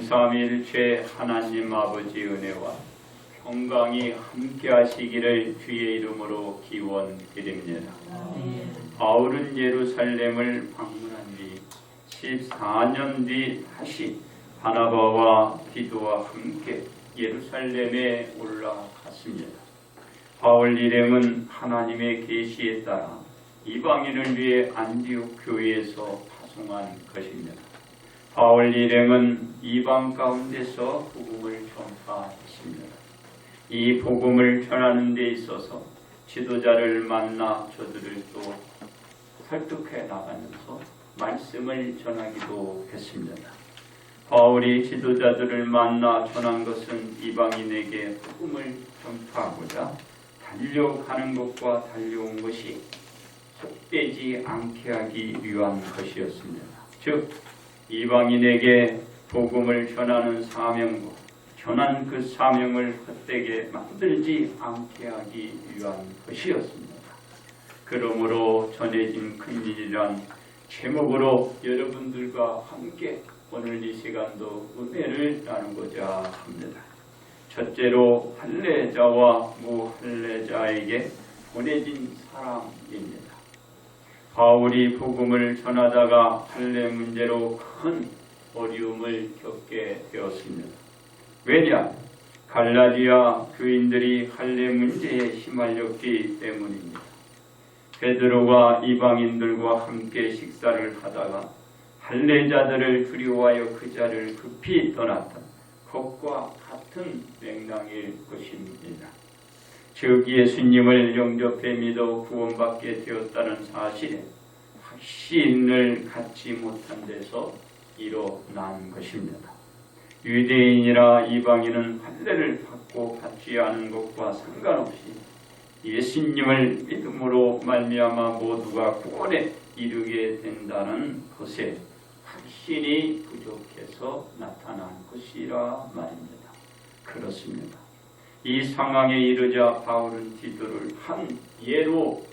삼위일체 하나님 아버지 은혜와 평강이 함께하시기를 주의 이름으로 기원드립니다. 바울은 예루살렘을 방문한 뒤 14년 뒤 다시 바나바와 디도와 함께 예루살렘에 올라갔습니다. 바울 일행은 하나님의 계시에 따라 이방인을 위해 안디옥 교회에서 파송한 것입니다. 바울 일행은 이방 가운데서 복음을 전파했습니다. 이 복음을 전하는 데 있어서 지도자를 만나 저들을 또 설득해 나가면서 말씀을 전하기도 했습니다. 바울이 지도자들을 만나 전한 것은 이방인에게 복음을 전파하고자 달려가는 것과 달려온 것이 헛되지 않게 하기 위한 것이었습니다. 즉 이방인에게 복음을 전하는 사명과 전한 그 사명을 헛되게 만들지 않게 하기 위한 것이었습니다. 그러므로 전해진 큰일이란 제목으로 여러분들과 함께 오늘 이 시간도 은혜를 나누고자 합니다. 첫째로 할례자와 무할례자에게 보내진 사람입니다. 바울이 복음을 전하다가 할례 문제로 큰 어려움을 겪게 되었습니다. 왜냐? 갈라디아 교인들이 할례 문제에 휘말렸기 때문입니다. 베드로가 이방인들과 함께 식사를 하다가 할례자들을 두려워하여 그 자리를 급히 떠났던 것과 같은 맥락일 것입니다. 즉 예수님을 영접해 믿어 구원받게 되었다는 사실에 확신을 갖지 못한 데서 일어난 것입니다. 유대인이나 이방인은 할례를 받고 받지 않은 것과 상관없이 예수님을 믿음으로 말미암아 모두가 구원에 이르게 된다는 것에 확신이 부족해서 나타난 것이라 말입니다. 그렇습니다. 이 상황에 이르자 바울은 디도를 한 예로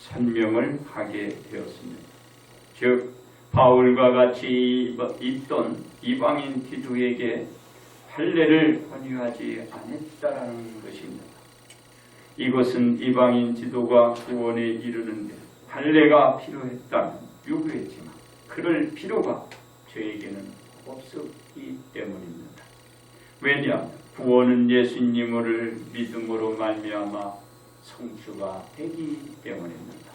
설명을 하게 되었습니다. 즉 바울과 같이 있던 이방인 디도에게 할례를 권유하지 않았다라는 것입니다. 이것은 이방인 디도가 구원에 이르는데 할례가 필요했다면 요구했지만 그럴 필요가 저에게는 없었기 때문입니다. 왜냐? 구원은 예수님을 믿음으로 말미암아 성취가 되기 때문입니다.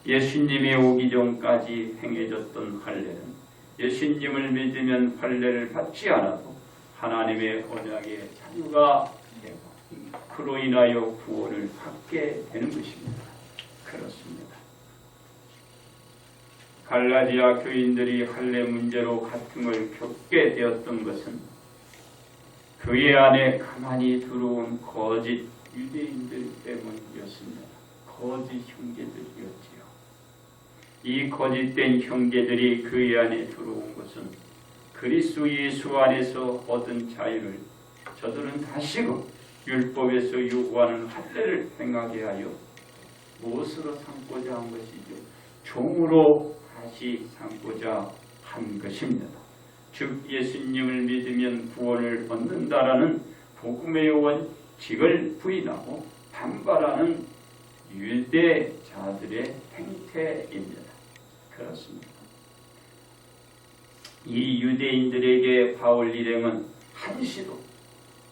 예수님이 오기 전까지 행해졌던 할례는 예수님을 믿으면 할례를 받지 않아도 하나님의 언약의 자유가 되고 그로 인하여 구원을 받게 되는 것입니다. 그렇습니다. 갈라디아 교인들이 할례 문제로 갈등을 겪게 되었던 것은 교회 안에 가만히 들어온 거짓 유대인들 때문이었습니다. 거짓 형제들이었지요. 이 거짓된 형제들이 교회 안에 들어온 것은 그리스도 예수 안에서 얻은 자유를 저들은 다시금 율법에서 요구하는 할례를 행하게 하여 무엇으로 삼고자 한 것이죠? 종으로 다시 삼고자 한 것입니다. 즉 예수님을 믿으면 구원을 얻는다라는 복음의 원칙을 부인하고 반발하는 유대자들의 행태입니다. 그렇습니다. 이 유대인들에게 바울 일행은 한시도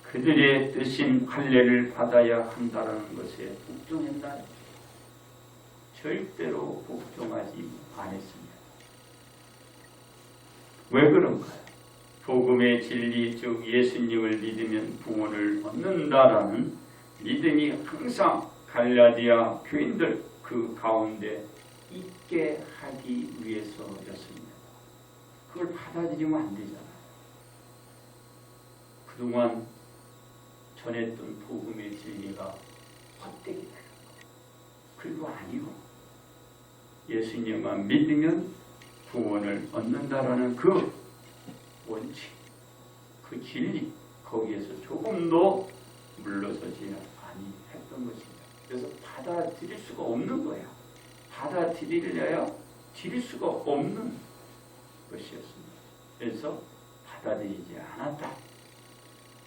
그들의 뜻인 할례를 받아야 한다는 것에 복종했나요? 절대로 복종하지 않았습니다. 왜 그런가요? 복음의 진리, 즉 예수님을 믿으면 구원을 얻는다라는 믿음이 항상 갈라디아 교인들 그 가운데 있게 하기 위해서였습니다. 그걸 받아들이면 안 되잖아요. 그동안 전했던 복음의 진리가 헛되게 돼요. 그리고 아니고 예수님만 믿으면 구원을 얻는다라는 그 원칙, 그 진리, 거기에서 조금도 물러서지 아니했던 것입니다. 그래서 받아들일 수가 없는 거예요. 받아들일 수가 없는 것이었습니다. 그래서 받아들이지 않았다.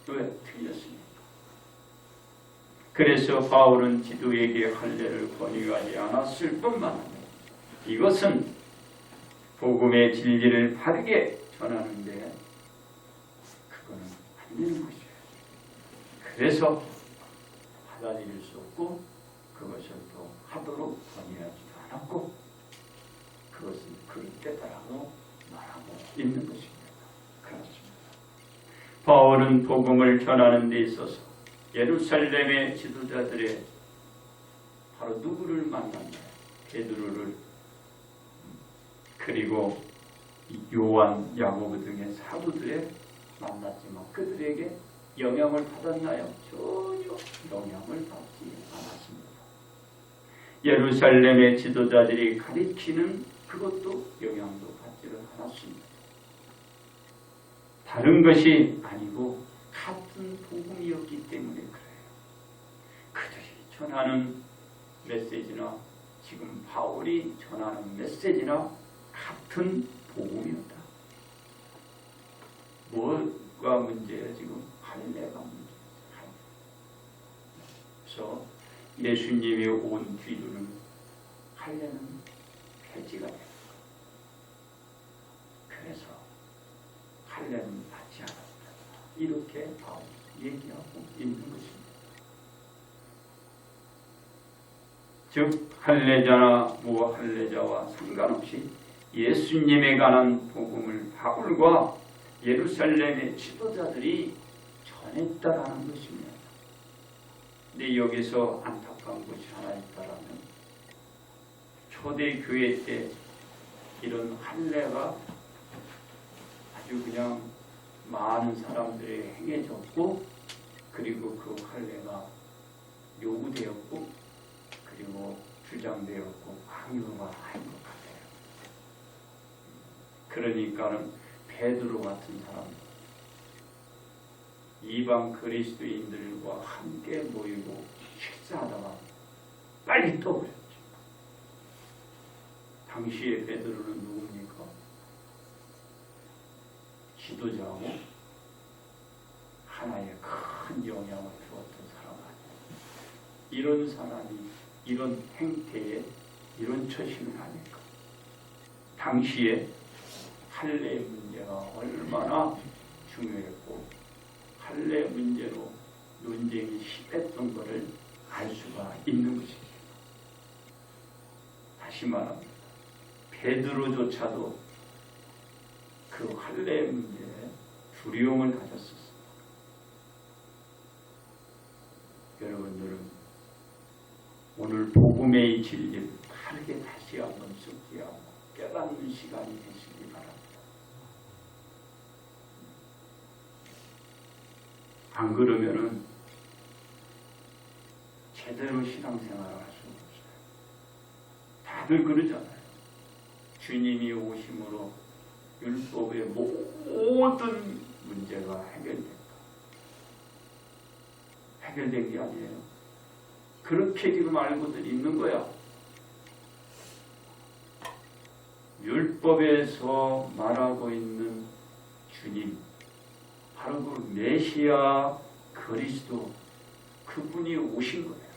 왜? 틀렸습니까? 그래서 바울은 디도에게 할례를 권유하지 않았을 뿐만 아니라 이것은 복음의 진리를 바르게 전하는데 그거는 안 되는 것이에요. 그래서 받아들일 수 없고 그것을 또 하도록 권유하지도 않았고 그것은 그럴 때다라고 말하고 있는 것입니다. 그렇습니다. 바울은 복음을 전하는 데 있어서 예루살렘의 지도자들의 바로 누구를 만났나요? 베드로를, 그리고 요한, 야고보 등의 사도들의 만났지만 그들에게 영향을 받았나요? 전혀 영향을 받지 않았습니다. 예루살렘의 지도자들이 가르치는 그것도 영향도 받지를 않았습니다. 다른 것이 아니고 같은 복음이었기 때문에 그래요. 그들이 전하는 메시지나 지금 바울이 전하는 메시지나 같은 복음이었다. 뭐가 문제예요? 지금 할례가 문제예요. 그래서 예수님이 온 뒤로는 할례는 폐지가 됩니다. 그래서 할례는 받지 않았다. 이렇게 바울이 얘기하고 있는 것입니다. 즉 할례자나 무할례자와 상관없이 예수님에 관한 복음을 바울과 예루살렘의 지도자들이 전했다라는 것입니다. 근데 여기서 안타까운 것이 하나 있다라면 초대교회 때 이런 할례가 아주 그냥 많은 사람들이 행해졌고 그리고 그 할례가 요구되었고 그리고 주장되었고 강요가 한 것 같아요. 그러니까는 베드로 같은 사람 이방 그리스도인들과 함께 모이고 식사하다가 빨리 떠버렸죠. 당시에 베드로는 누굽니까? 지도자고 하나의 큰 영향을 주었던 사람 아니에요. 이런 사람이 이런 행태에 이런 처신을 하니까 당시에 할례 문제가 얼마나 중요했고 할례 문제로 논쟁이 심했던 것을 알 수가 있는 것입니다. 다시 말합니다. 베드로조차도 그 할례 문제에 두려움을 가졌었습니다. 여러분들은 오늘 복음의 진리를 바르게 다시 한번 숙지하고 깨닫는 시간이 되시기 바랍니다. 안 그러면은 제대로 신앙생활을 할 수 없어요. 다들 그러잖아요. 주님이 오심으로 율법의 모든 문제가 해결됐다. 해결된 게 아니에요. 그렇게 지금 알고들 있는 거야. 율법에서 말하고 있는 주님, 바로 그 메시아 그리스도, 그분이 오신 거예요.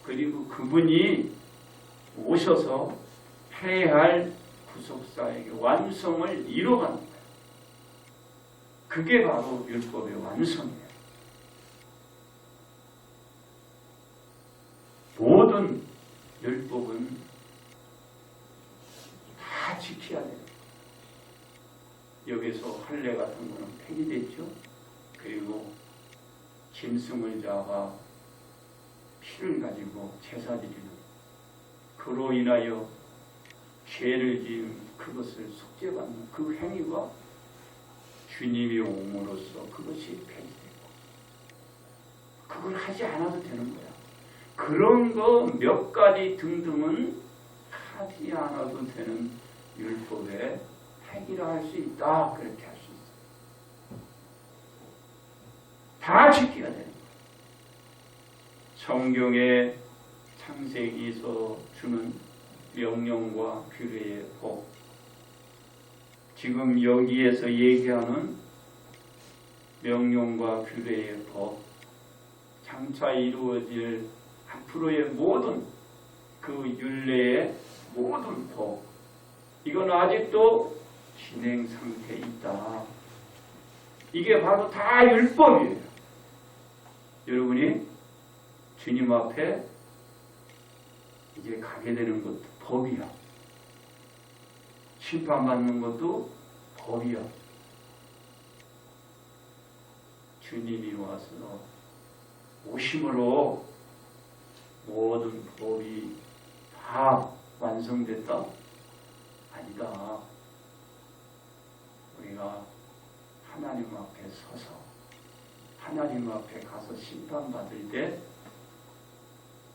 그리고 그분이 오셔서 해야 할 구속사에게 완성을 이뤄가는 거예요. 그게 바로 율법의 완성이에요. 모든 율법은 다 지켜야 돼요. 여기서 할례 같은 거는 폐기됐죠. 그리고 짐승을 잡아 피를 가지고 제사 드리는 그로 인하여 죄를 지은 그것을 속죄받는 그 행위가 주님이 옴으로써 그것이 폐기되고 그걸 하지 않아도 되는 거야. 그런 거 몇 가지 등등은 하지 않아도 되는 율법에 폐기라 할 수 있다. 그렇게 할 수 있어요. 다 지켜야 돼요. 성경의 창세기에서 주는 명령과 규례의 법, 지금 여기에서 얘기하는 명령과 규례의 법, 장차 이루어질 앞으로의 모든 그 율례의 모든 법, 이건 아직도 진행 상태에 있다. 이게 바로 다 율법이에요. 여러분이 주님 앞에 이제 가게 되는 것도 법이야. 심판받는 것도 법이야. 주님이 와서 오심으로 모든 법이 다 완성됐다? 아니다. 우리가 하나님 앞에 서서 하나님 앞에 가서 심판받을 때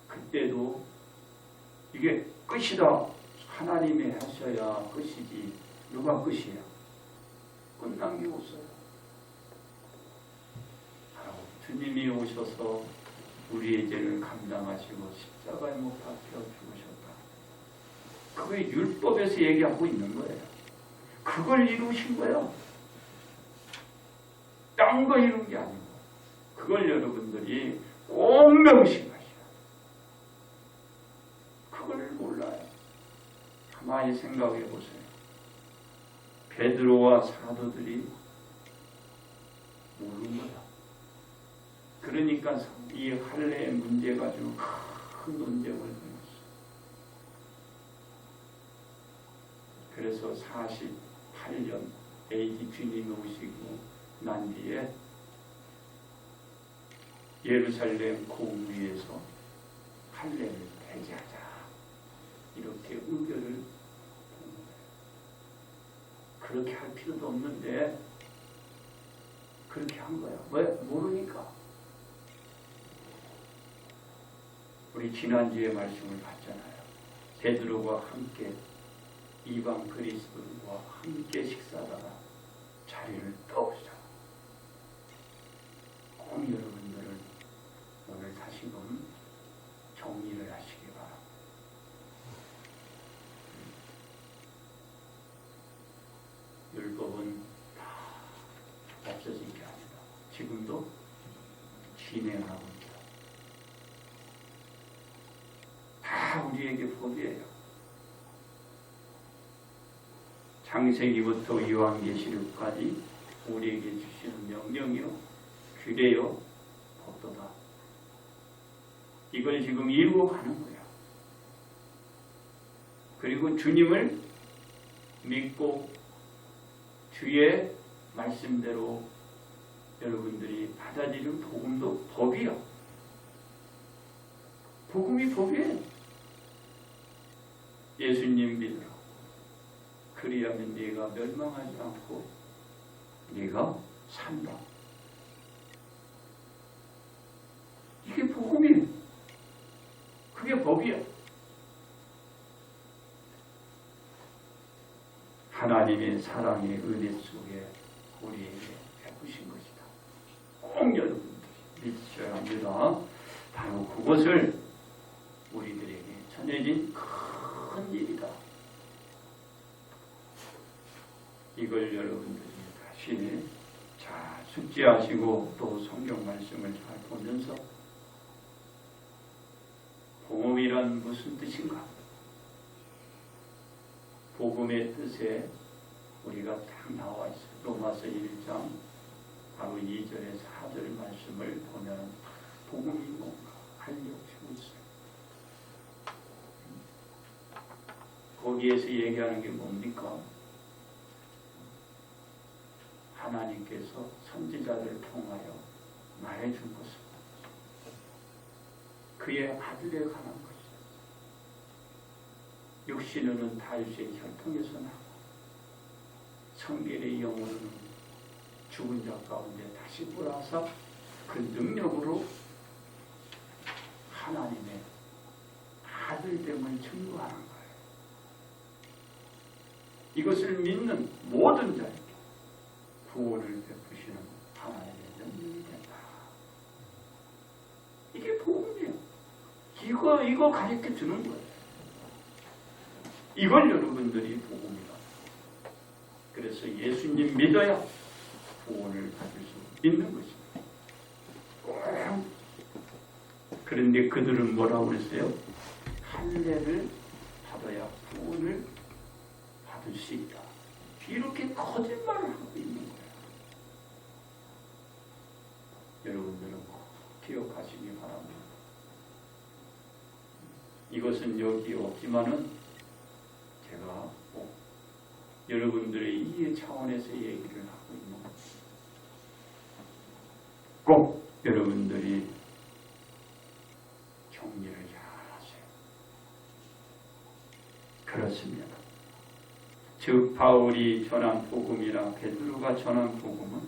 그때도 이게 끝이다. 하나님이 하셔야 끝이지 누가 끝이야? 끝난 게 없어요. 바로 주님이 오셔서 우리의 죄를 감당하시고 십자가에 못 박혀 죽으셨다. 그게 율법에서 얘기하고 있는 거예요. 그걸 이루신 거예요. 딴 거 이룬 게 아니고 그걸 여러분들이 꼭 명심하셔야 돼요. 그걸 몰라요. 가만히 생각해 보세요. 베드로와 사도들이 모르는 거야. 그러니까 이 할례의 문제 가지고 큰 논쟁을 벌였어. 그래서 48년 AD 주님이 오시고 난 뒤에 예루살렘 공 위에서 할례를 폐지하자 이렇게 의결을 본 거예요. 그렇게 할 필요도 없는데 그렇게 한 거야. 왜? 모르니까. 우리 지난주에 말씀을 봤잖아요. 베드로가 함께 이방 그리스도인과 함께 식사하다가 자리를 떠오르자. 꼭 여러분들은 오늘 다시금 정리를 하시기 바랍니다. 율법은 다 없어진 게 아니라 지금도 진행하고 있다. 다 우리에게 법이에요. 창세기부터 요한계시록까지 우리에게 주시는 명령이요, 규례요, 법도다. 이걸 지금 이루어 가는 거야. 그리고 주님을 믿고 주의 말씀대로 여러분들이 받아들이는 복음도 법이야. 복음이 법이에요. 예수님 믿으라. 그리하면 네가 멸망하지 않고 네가 산다. 이게 복음이에요. 그게 법이야. 하나님의 사랑의 은혜 속에 우리에게 베푸신 것이다. 꼭 여러분들이 믿으셔야 합니다. 바로 그것을 우리들에게 전해진 큰 일이다. 이걸 여러분들이 다시 잘 숙지하시고 또 성경 말씀을 잘 보면서 복음이란 무슨 뜻인가? 복음의 뜻에 우리가 딱 나와 있어요. 로마서 1장 바로 2절에 4절 말씀을 보면 복음이 뭔가 알려주고 있어요. 거기에서 얘기하는 게 뭡니까? 하나님께서 선지자를 통하여 말해준 것은 그의 아들에 관한 것이다. 육신으로는 다윗의 혈통에서 나고 성결의 영으로는 죽은 자 가운데 다시 돌아서 그 능력으로 하나님의 아들됨을 증거하는 거예요. 이것을 믿는 모든 자에게 구원을 베푸시는 하나님의 능력이 된다. 이게 복음이에요. 이거 가르쳐 주는 거예요. 이걸 여러분들이 복음이다. 그래서 예수님 믿어야 구원을 받을 수 있는 것입니다. 그런데 그들은 뭐라고 그랬어요? 할례를 받아야 구원을 받을 수 있다. 이렇게 거짓말을 하고 있는 거예요. 여러분들은 기억하시기 바랍니다. 이것은 여기 없지만은 제가 여러분들의 이해 차원에서 얘기를 하고 있는 거예요. 꼭 여러분들이 정리를 잘 하세요. 그렇습니다. 즉 바울이 전한 복음이랑 베드로가 전한 복음은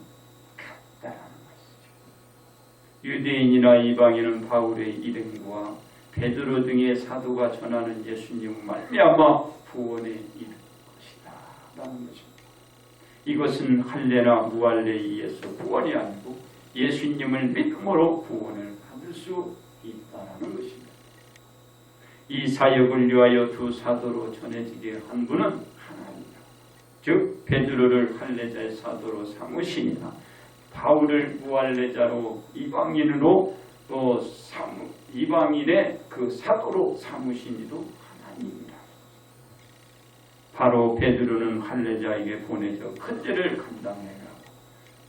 같다라는 것이죠. 유대인이나 이방인은 바울의 일행과 베드로 등의 사도가 전하는 예수님 말미암아 구원에 이른 것이다 라는 것입니다. 이것은 할례나 무할례에 의해서 구원이 아니고 예수님을 믿음으로 구원을 받을 수 있다라는 것입니다. 이 사역을 위하여 두 사도로 전해지게 한 분은 하나님이다. 즉 베드로를 할례자의 사도로 삼으시니나 바울을 무할례자로 이방인으로 또 이방인의 그 사도로 삼으시니도 하나님이다. 바로 베드로는 할례자에게 보내져 큰 일을 감당해라.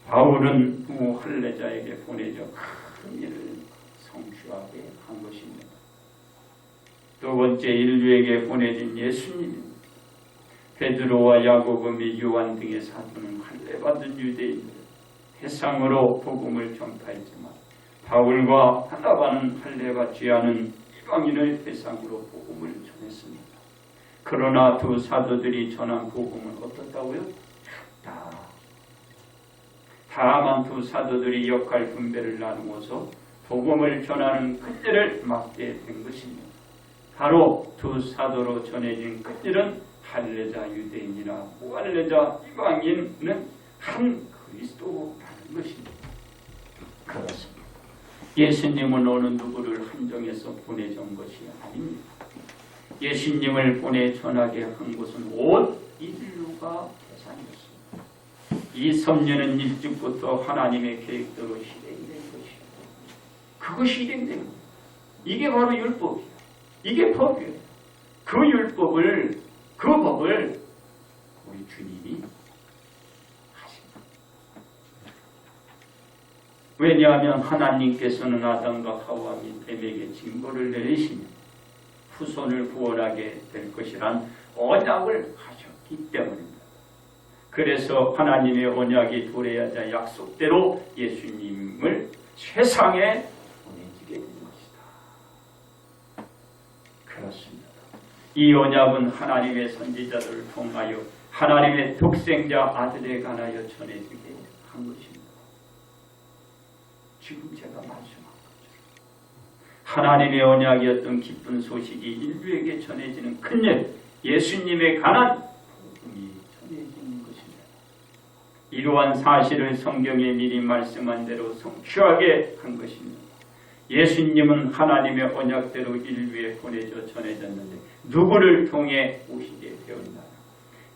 바울은 무할례자에게 보내져 큰 일을 성취하게 한 것입니다. 두 번째 인류에게 보내진 예수님입니다. 베드로와 야고보 및 요한 등의 사도는 할례받은 유대인들 해상으로 복음을 전파했지만 바울과 바나바는 할례받지 않은 이방인을 대상으로 복음을 전했습니다. 그러나 두 사도들이 전한 복음은 어떻다고요? 같다. 다만 두 사도들이 역할 분배를 나누어서 복음을 전하는 큰 일을 맡게 된 것입니다. 바로 두 사도로 전해진 큰 일은 할례자 유대인이나 무할례자 이방인은 한 그리스도라는 것입니다. 그렇습니다. 예수님은 어느 누구를 한정해서 보내준 것이 아닙니다. 예수님을 보내 전하게 한 것은 온 인류가 대상이었습니다. 이 섭리는 일찍부터 하나님의 계획대로 실행된 것이에요. 그것이 실행된 거예요. 이게 바로 율법이에요. 이게 법이에요. 그 율법을, 그 법을 우리 주님이 하십니다. 왜냐하면 하나님께서는 아담과 하와 및 뱀에게 징벌을 내리시며 후손을 구원하게 될 것이란 언약을 하셨기 때문입니다. 그래서 하나님의 언약이 도래하자 약속대로 예수님을 세상에 보내지게 된 것이다. 그렇습니다. 이 언약은 하나님의 선지자들을 통하여 하나님의 독생자 아들에 관하여 전해지게 한 것입니다. 지금 제가 말씀한 것처럼 하나님의 언약이었던 기쁜 소식이 인류에게 전해지는 큰일, 예수님에 관한 복음이 전해지는 것입니다. 이러한 사실을 성경에 미리 말씀한 대로 성취하게 한 것입니다. 예수님은 하나님의 언약대로 인류에 보내져 전해졌는데 누구를 통해 오시게 되었나?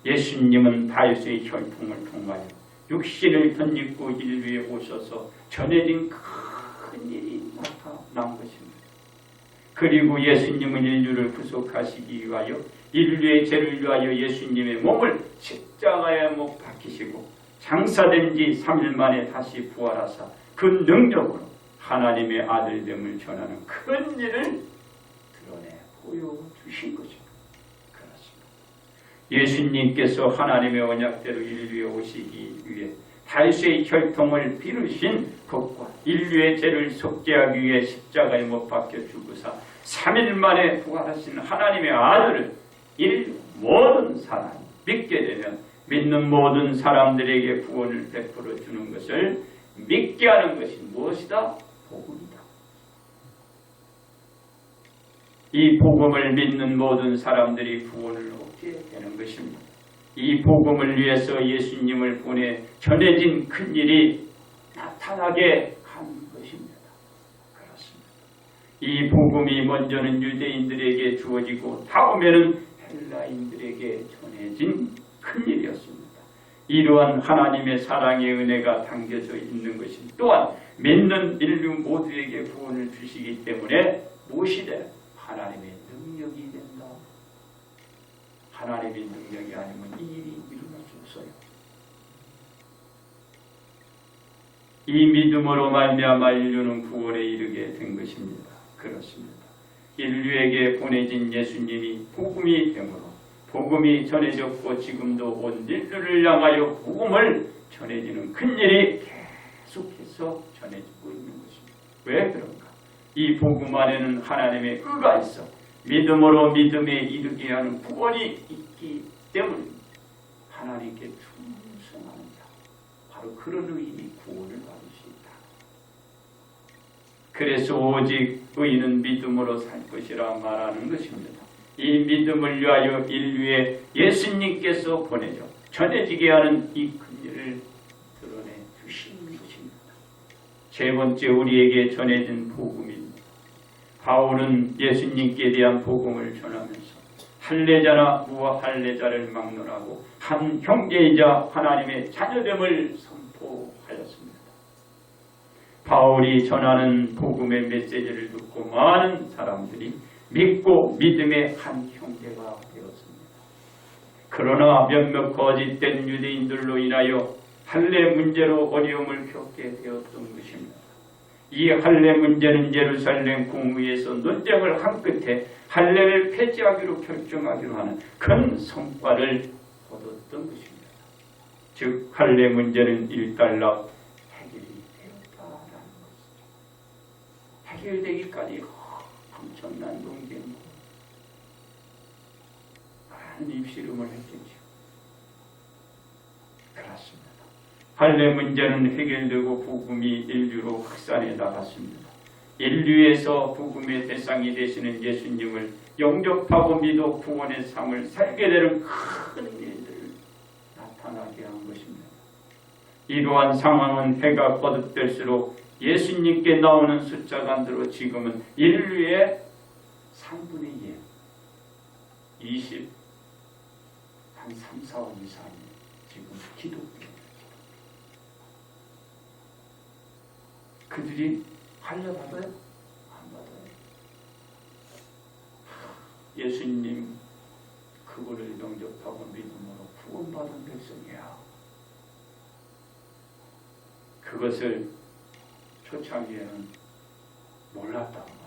예수님은 다윗의 혈통을 통하여 육신을 덧입고 인류에 오셔서 전해진 큰 일이 나타난 것입니다. 그리고 예수님은 인류를 구속하시기 위하여 인류의 죄를 위하여 예수님의 몸을 십자가에 못 박히시고 장사된 지 3일 만에 다시 부활하사 그 능력으로 하나님의 아들됨을 전하는 큰 일을 드러내 보여주신 것입니다. 그렇습니다. 예수님께서 하나님의 언약대로 인류에 오시기 위해 다윗의 혈통을 비르신 것과 인류의 죄를 속죄하기 위해 십자가에 못 박혀 죽으사 3일 만에 부활하신 하나님의 아들을 인류 모든 사람이 믿게 되면 믿는 모든 사람들에게 구원을 베풀어 주는 것을 믿게 하는 것이 무엇이다? 복음이다. 이 복음을 믿는 모든 사람들이 구원을 얻게 되는 것입니다. 이 복음을 위해서 예수님을 보내 전해진 큰 일이 나타나게 한 것입니다. 그렇습니다. 이 복음이 먼저는 유대인들에게 주어지고 다음에는 헬라인들에게 전해진 큰 일이었습니다. 이러한 하나님의 사랑의 은혜가 담겨져 있는 것이 또한 믿는 인류 모두에게 구원을 주시기 때문에 무엇이래? 하나님의 능력이 된다. 하나님의 능력이 아니면 이 일이 일어날 수 없어요. 이 믿음으로 말미암아 인류는 구원에 이르게 된 것입니다. 그렇습니다. 인류에게 보내진 예수님이 복음이 되므로 복음이 전해졌고 지금도 온 인류를 향하여 복음을 전해지는 큰 일이 계속해서 전해지고 있는 것입니다. 왜 그런가? 이 복음 안에는 하나님의 의가 있어 믿음으로 믿음에 이르게 하는 구원이 있기 때문입니다. 하나님께 충성하는 자, 바로 그런 의인이 구원을 받을 수 있다. 그래서 오직 의인은 믿음으로 살 것이라 말하는 것입니다. 이 믿음을 위하여 인류에 예수님께서 보내줘 전해지게 하는 이 큰 일을 드러내 주시는 것입니다. 세 번째 우리에게 전해진 복음입니다. 바울은 예수님께 대한 복음을 전하면서 할례자나 무할례자를 막론하고 한 형제이자 하나님의 자녀됨을 선포하였습니다. 바울이 전하는 복음의 메시지를 듣고 많은 사람들이 믿고 믿음의 한 형제가 되었습니다. 그러나 몇몇 거짓된 유대인들로 인하여 할례 문제로 어려움을 겪게 되었던 것입니다. 이 할례 문제는 예루살렘 공의에서 논쟁을 한 끝에 할례를 폐지하기로 결정하기로 하는 큰 성과를 거뒀던 것입니다. 즉 할례 문제는 일단락 해결이 되었다라는 것이죠. 해결되기까지 엄청난 논쟁, 많은 입씨름을 했겠죠. 그렇습니다. 할례 문제는 해결되고 복음이 인류로 확산해 나갔습니다. 인류에서 복음의 대상이 되시는 예수님을 영접하고 믿어 구원의 삶을 살게 되는 큰 일들을 나타나게 한 것입니다. 이러한 상황은 해가 거듭될수록 예수님께 나오는 숫자가 늘어 지금은 인류의 3분의 1, 20, 한 3, 4억 이상이 지금 기독교입니다. 그들이 할례 받아요? 안 받아요. 예수님 그거를 영접하고 믿음으로 구원받은 백성이야. 그것을 초창기에는 몰랐단 말이에요.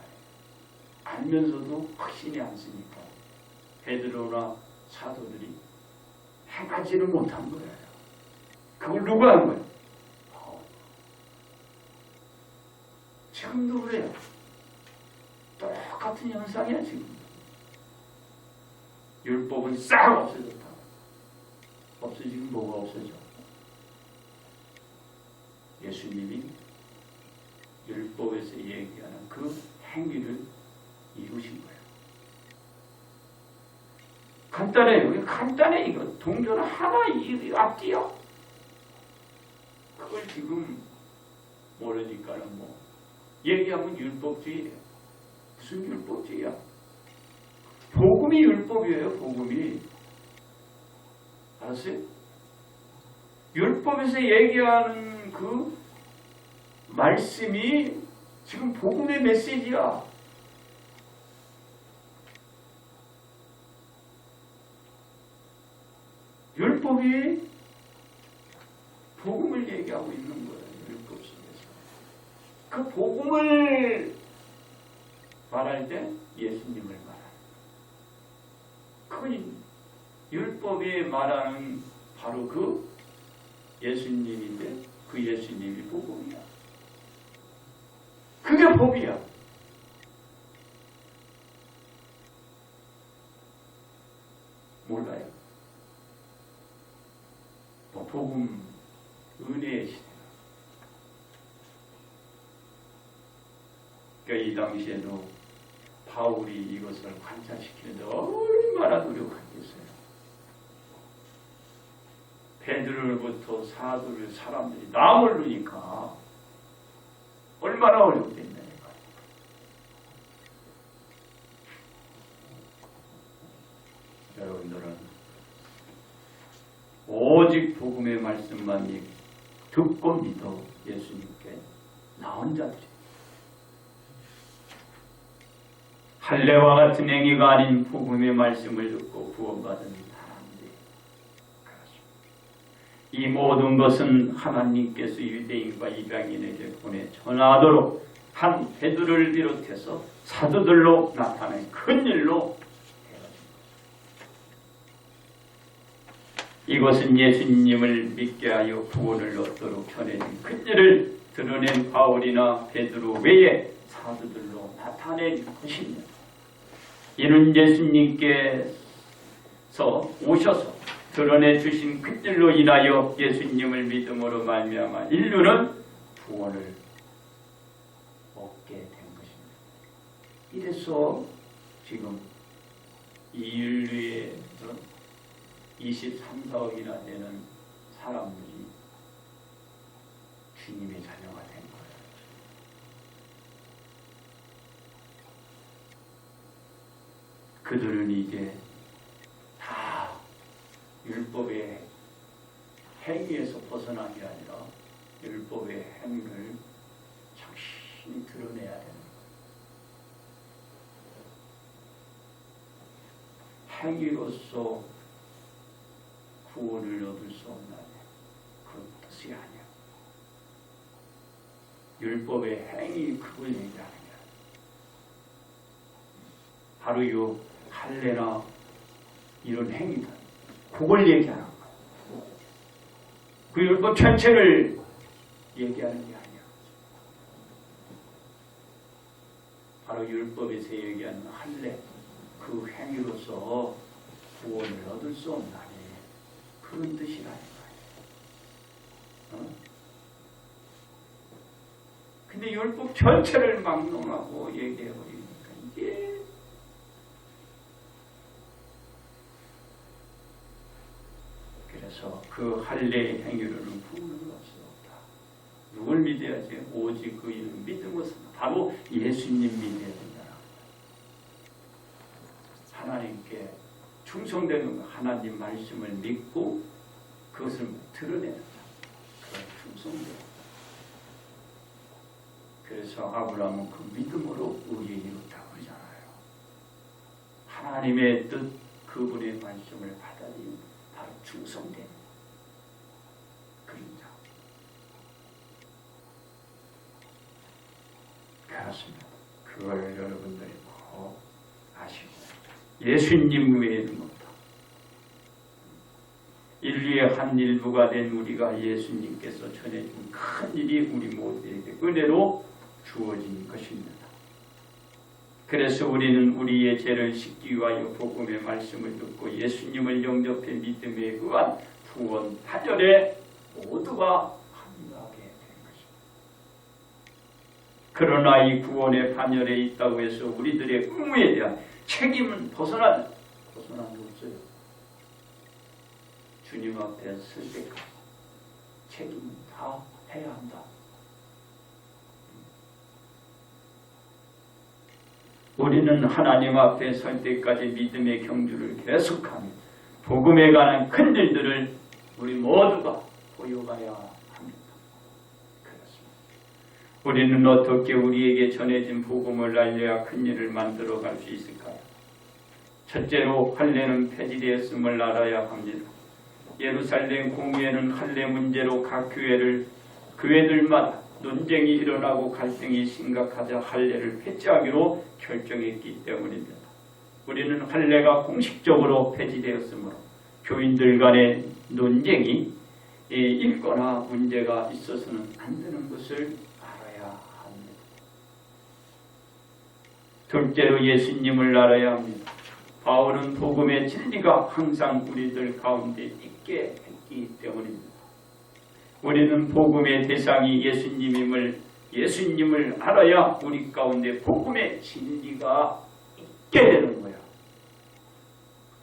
알면서도 확신이 안 쓰니까 베드로나 사도들이 행하지를 못한 거예요. 그걸 누가 한 거예요? 지금도 그래요. 똑같은 현상이야 지금. 율법은 싹 없어졌다. 없어지면 뭐가 없어져? 예수님이 율법에서 얘기하는 그 행위를 이루신 거예요. 간단해요. 간단해. 이거 동전 하나 앞뒤야. 그걸 지금 모르니까는 뭐 얘기하면 율법주의예요. 무슨 율법주의야? 복음이 율법이에요. 복음이. 알았어요? 율법에서 얘기하는 그 말씀이 지금 복음의 메시지야. 율법이 복음을 얘기하고 있는 거예요. 율법 속에서. 그 복음을 말할 때 예수님을 말하는. 그건 율법이 말하는 바로 그 예수님인데 그 예수님이 복음이야. 그게 법이야. 몰라요? 뭐 복음 은혜의 시대. 그러니까 이 당시에도 바울이 이것을 관찰시키는데 얼마나 노력하겠어요. 베드로부터 사도를 사람들이 나몰르니까 얼마나 어렵겠네. 여러분들은 오직 오직 복음의 말씀만 듣고 믿어 예수님께 나온 자들이 할례와 같은 행위가 아닌 복음의 말씀을 듣고 구원받은 사람들이 그렇습니다. 이 모든 것은 하나님께서 유대인과 이방인에게 보내 전하도록 한 베드로를 비롯해서 사도들로 나타낸 큰 일로 이것은 예수님을 믿게 하여 구원을 얻도록 전해진 큰 일을 드러낸 바울이나 베드로 외에 사도들로 나타낸 것입니다. 이는 예수님께서 오셔서 드러내 주신 큰 일로 인하여 예수님을 믿음으로 말미암아 인류는 구원을 얻게 된 것입니다. 이래서 지금 이 인류에서 23, 4억이나 되는 사람들이 주님의 자녀가 된 거예요. 그들은 이제 다 율법의 행위에서 벗어난 게 아니라 율법의 행위를 정신히 드러내야 되는 거예요. 행위로서 구원을 얻을 수 없나니 그런 뜻이 아니야. 율법의 행위 그걸 얘기하는 거야. 바로 이 할례나 이런 행위들 그걸 얘기하는 거야. 그 율법 전체를 얘기하는 게 아니야. 바로 율법에서 얘기하는 할례 그 행위로서 구원을 얻을 수 없나니 그런 뜻이라는 거예요. 근데 율법 전체를 막론하고 얘기해버리니까 이게 그래서 그 할례의 행위로는 구원을 얻을 수 없다. 누굴 믿어야지? 오직 그 이름 믿은 것은 바로 예수님 믿어야 된다. 하나님께 충성되는 하나님 말씀을 믿고 그것을 드러내는 자. 그런 충성돼요. 그래서 아브라함은 그 믿음으로 의에 이뤘다고 그러잖아요. 하나님의 뜻, 그분의 말씀을 받아들이는 바로 충성된 그런 자. 그렇습니다. 그걸 여러분들이 꼭 아시고 예수님 외에는 없다. 인류의 한 일부가 된 우리가 예수님께서 전해준 큰 일이 우리 모두에게 은혜로 주어진 것입니다. 그래서 우리는 우리의 죄를 씻기 위하여 복음의 말씀을 듣고 예수님을 영접해 믿음에 의한 구원 파절에 모두가 합류하게 된 것입니다. 그러나 이 구원의 반열에 있다고 해서 우리들의 의무에 대한 책임은 벗어난 게 없어요. 주님 앞에 설 때까지 책임은 다 해야 한다. 우리는 하나님 앞에 설 때까지 믿음의 경주를 계속하며 복음에 관한 큰 일들을 우리 모두가 보여가야 합니다. 그렇습니다. 우리는 어떻게 우리에게 전해진 복음을 알려야 큰 일을 만들어갈 수 있을까요? 첫째로 할례는 폐지되었음을 알아야 합니다. 예루살렘 공회에는 할례 문제로 각 교회들마다 논쟁이 일어나고 갈등이 심각하자 할례를 폐지하기로 결정했기 때문입니다. 우리는 할례가 공식적으로 폐지되었으므로 교인들 간의 논쟁이 있거나 문제가 있어서는 안 되는 것을 알아야 합니다. 둘째로 예수님을 알아야 합니다. 바울은 복음의 진리가 항상 우리들 가운데 있게 했기 때문입니다. 우리는 복음의 대상이 예수님을 알아야 우리 가운데 복음의 진리가 있게 되는 거야.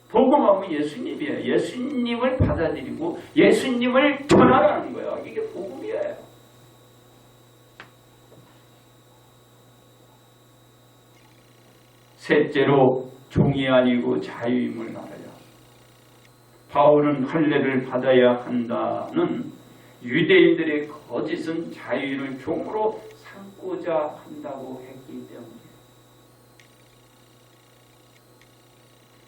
복음하면 예수님이에요. 예수님을 받아들이고 예수님을 전하라는 거야. 이게 복음이에요. 셋째로 종이 아니고 자유임을 알아야. 바울은 할례를 받아야 한다는 유대인들의 거짓은 자유인을 종으로 삼고자 한다고 했기 때문에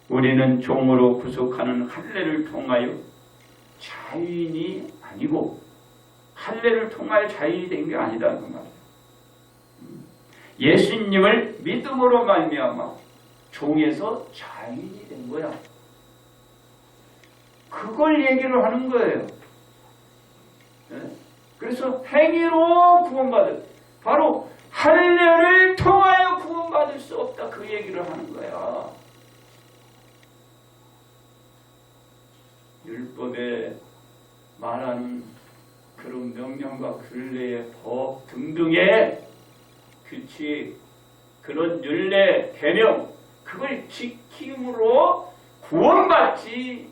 우리는 종으로 구속하는 할례를 통하여 자유인이 아니고 할례를 통하여 자유인이 된 게 아니다 그 말이에요. 예수님을 믿음으로 말미암아 종에서 자유인이 된 거야. 그걸 얘기를 하는 거예요. 그래서 행위로 구원받을, 바로 할례를 통하여 구원받을 수 없다 그 얘기를 하는 거야. 율법에 말하는 그런 명령과 균례의 법 등등의 규칙, 그런 율례, 계명, 그걸 지킴으로 구원받지,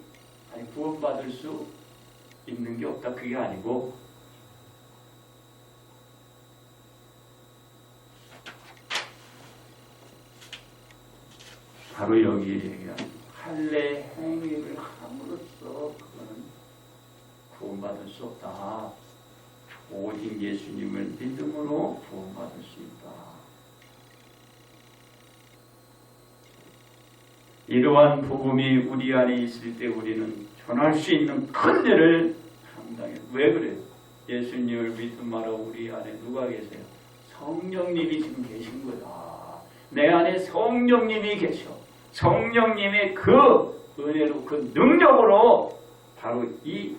아니 구원받을 수 있는 게 없다 그게 아니고 바로 여기 얘기하는 할례 행위를 함으로써 그거는 구원받을 수 없다. 오직 예수님을 믿음으로 구원받을 수 있다. 이러한 복음이 우리 안에 있을 때 우리는 전할 수 있는 큰 일을 감당해요. 왜 그래요? 예수님을 믿음하러 우리 안에 누가 계세요? 성령님이 지금 계신 거다. 내 안에 성령님이 계셔. 성령님의 그 은혜로, 그 능력으로 바로 이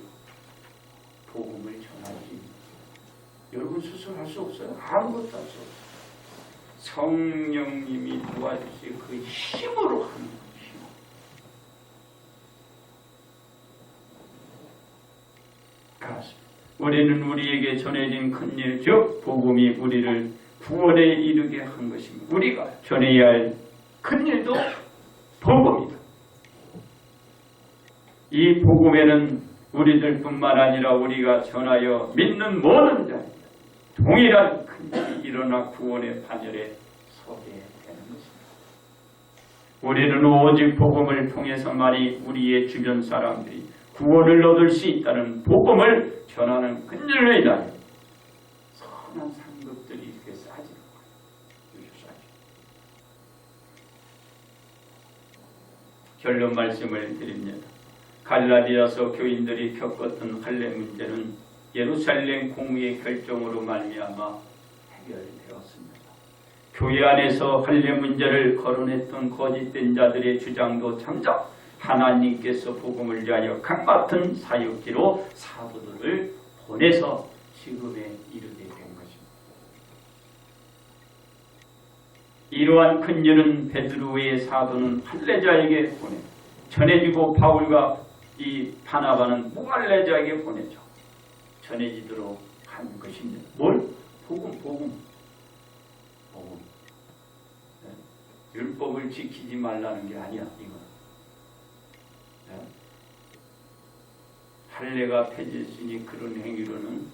복음을 전할 수 있는 거예요. 여러분 스스로 할 수 없어요. 아무것도 할 수 없어요. 성령님이 도와주시 그 힘으로 하는 거예요. 우리는 우리에게 전해진 큰일, 즉 복음이 우리를 구원에 이르게 한 것입니다. 우리가 전해야 할 큰일도 복음이다. 이 복음에는 우리들뿐만 아니라 우리가 전하여 믿는 모든 자에게 동일한 큰일이 일어나 구원의 판결에 서게 되는 것입니다. 우리는 오직 복음을 통해서만이 우리의 주변 사람들이 구원을 얻을 수 있다는 복음을 전하는 큰일로 인하여 선한 상급들이 이렇게 쌓이는 거예요. 결론 말씀을 드립니다. 갈라디아서 교인들이 겪었던 할례 문제는 예루살렘 공의의 결정으로 말미암아 해결되었습니다. 교회 안에서 할례 문제를 거론했던 거짓된 자들의 주장도 참작 하나님께서 복음을 위하여 각맡은 사역지로 사도들을 보내서 지금에 이르게 된 것입니다. 이러한 큰 일은 베드로의 사도는 할례자에게 보내 전해지고 바울과 이 바나바는 무할례자에게 보내죠. 전해지도록 한 것입니다. 뭘? 복음. 율법을 지키지 말라는 게 아니야. 이건 할례가 폐지했으니 그런 행위로는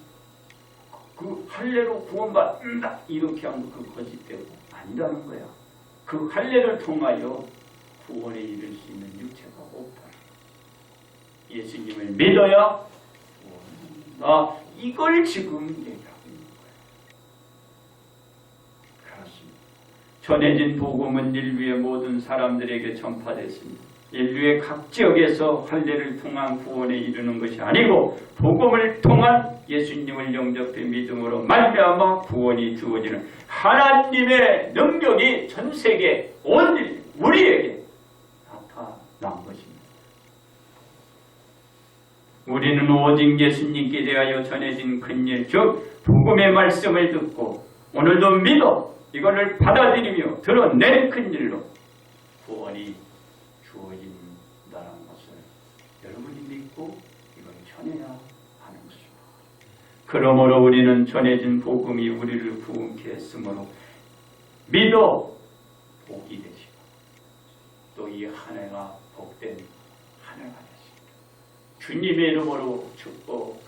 그 할례로 구원받는다 이렇게 하면 그 거짓되고 아니라는 거야. 그 할례를 통하여 구원에 이를 수 있는 육체가 없다. 예수님을 믿어야 구원한다. 이걸 지금 얘기하고 있는 거예요. 그렇습니다. 전해진 복음은 인류의 모든 사람들에게 전파됐습니다. 인류의 각 지역에서 할례를 통한 구원에 이르는 것이 아니고 복음을 통한 예수님을 영접해 믿음으로 말미암아 구원이 주어지는 하나님의 능력이 전 세계 온 인류, 우리에게 나타난 것입니다. 우리는 오직 예수님께 대하여 전해진 큰일, 즉 복음의 말씀을 듣고 오늘도 믿어 이것을 받아들이며 드러낸 큰일로 구원이 주어진다는 것을 여러분이 믿고 이걸 전해야 하는 것입니다. 그러므로 우리는 전해진 복음이 우리를 부흥케 했으므로 믿어 복이 되시고 또 이 한 해가 복된 한 해가 되시고 주님의 이름으로 축복